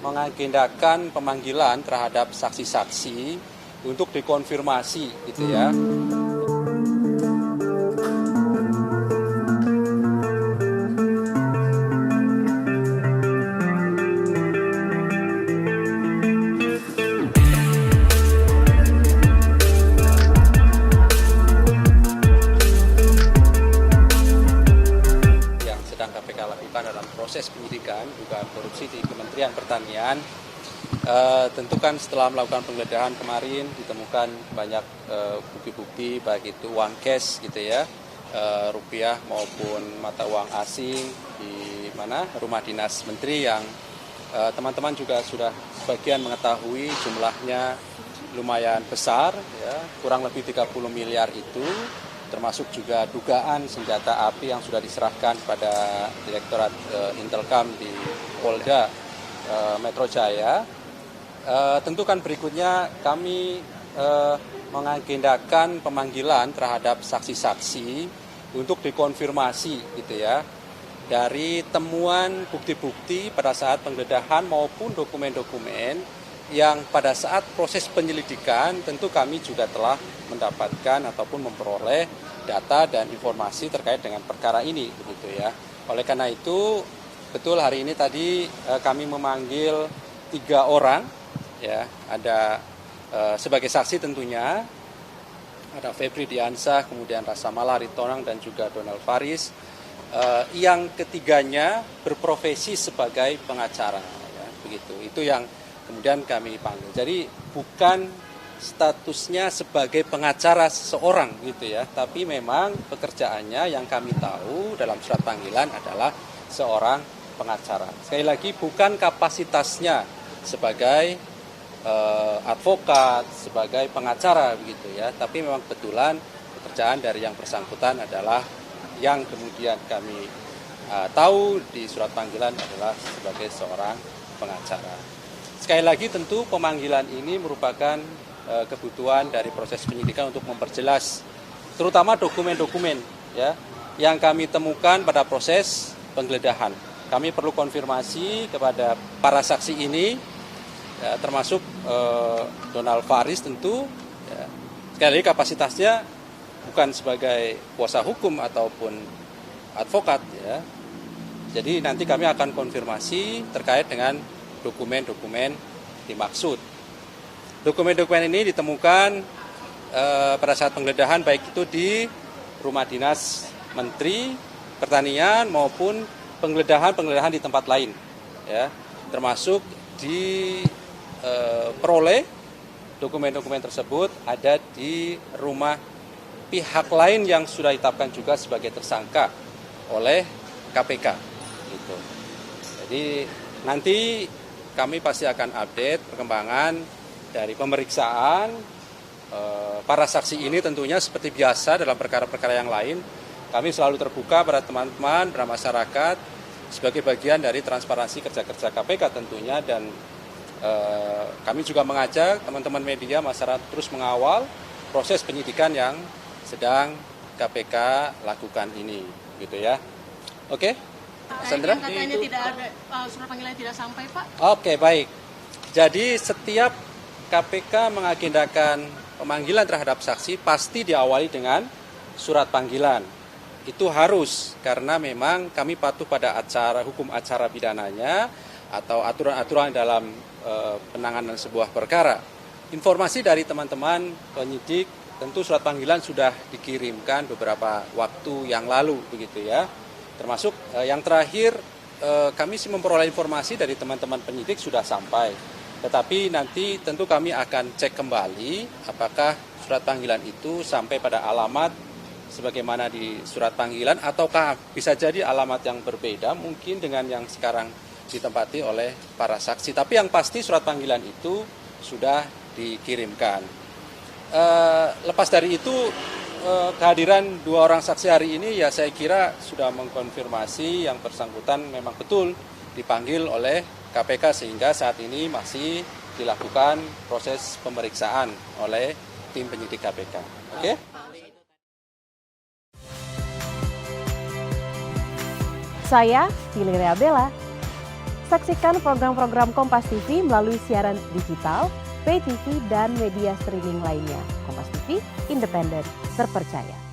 mengagendakan pemanggilan terhadap saksi-saksi untuk dikonfirmasi gitu ya. Yang sedang KPK lakukan dalam proses penyidikan dugaan korupsi di Kementerian Pertanian. Tentu kan setelah melakukan penggeledahan kemarin ditemukan banyak bukti-bukti baik itu uang cash gitu ya, rupiah maupun mata uang asing di mana rumah dinas menteri yang teman-teman juga sudah sebagian mengetahui jumlahnya lumayan besar ya, kurang lebih 30 miliar itu, termasuk juga dugaan senjata api yang sudah diserahkan pada Direktorat Intelkam di Polda Metro Jaya. Tentu kan berikutnya kami mengagendakan pemanggilan terhadap saksi-saksi untuk dikonfirmasi gitu ya, dari temuan bukti-bukti pada saat penggeledahan maupun dokumen-dokumen yang pada saat proses penyelidikan tentu kami juga telah mendapatkan ataupun memperoleh data dan informasi terkait dengan perkara ini begitu ya. Oleh karena itu betul hari ini tadi kami memanggil 3 orang ya, ada sebagai saksi tentunya ada Febri Diansah, kemudian Rasa Mala Ritonang dan juga Donald Faris, yang ketiganya berprofesi sebagai pengacara ya, begitu. Itu yang kemudian kami panggil. Jadi bukan statusnya sebagai pengacara seseorang gitu ya, tapi memang pekerjaannya yang kami tahu dalam surat panggilan adalah seorang pengacara. Sekali lagi bukan kapasitasnya sebagai advokat, sebagai pengacara begitu ya, tapi memang kebetulan pekerjaan dari yang bersangkutan adalah yang kemudian kami tahu di surat panggilan adalah sebagai seorang pengacara. Sekali lagi tentu pemanggilan ini merupakan kebutuhan dari proses penyidikan untuk memperjelas terutama dokumen-dokumen ya yang kami temukan pada proses penggeledahan. Kami perlu konfirmasi kepada para saksi ini ya, termasuk Donald Faris tentu ya. Sekali lagi kapasitasnya bukan sebagai kuasa hukum ataupun advokat ya. Jadi nanti kami akan konfirmasi terkait dengan dokumen-dokumen dimaksud. Dokumen-dokumen ini ditemukan pada saat penggeledahan baik itu di rumah dinas Menteri Pertanian maupun penggeledahan di tempat lain ya, termasuk diperoleh dokumen-dokumen tersebut ada di rumah pihak lain yang sudah ditetapkan juga sebagai tersangka oleh KPK gitu. Jadi nanti kami pasti akan update perkembangan dari pemeriksaan para saksi ini. Tentunya seperti biasa dalam perkara-perkara yang lain, kami selalu terbuka pada teman-teman, pada masyarakat sebagai bagian dari transparansi kerja-kerja KPK tentunya, dan kami juga mengajak teman-teman media, masyarakat terus mengawal proses penyidikan yang sedang KPK lakukan ini, gitu ya. Oke, Sandra? Yang katanya tidak ada surat panggilan tidak sampai, Pak. Oke, baik. Jadi setiap KPK mengagendakan pemanggilan terhadap saksi pasti diawali dengan surat panggilan. Itu harus, karena memang kami patuh pada hukum acara pidananya atau aturan-aturan dalam penanganan sebuah perkara. Informasi dari teman-teman penyidik, tentu surat panggilan sudah dikirimkan beberapa waktu yang lalu begitu ya. Termasuk yang terakhir kami sih memperoleh informasi dari teman-teman penyidik sudah sampai. Tetapi nanti tentu kami akan cek kembali apakah surat panggilan itu sampai pada alamat sebagaimana di surat panggilan, ataukah bisa jadi alamat yang berbeda mungkin dengan yang sekarang ditempati oleh para saksi. Tapi yang pasti surat panggilan itu sudah dikirimkan. Lepas dari itu kehadiran 2 orang saksi hari ini ya saya kira sudah mengkonfirmasi yang bersangkutan memang betul dipanggil oleh KPK, sehingga saat ini masih dilakukan proses pemeriksaan oleh tim penyidik KPK. Oke? Saya Filiria Bella. Saksikan program-program Kompas TV melalui siaran digital, pay TV, dan media streaming lainnya. Kompas TV, independen, terpercaya.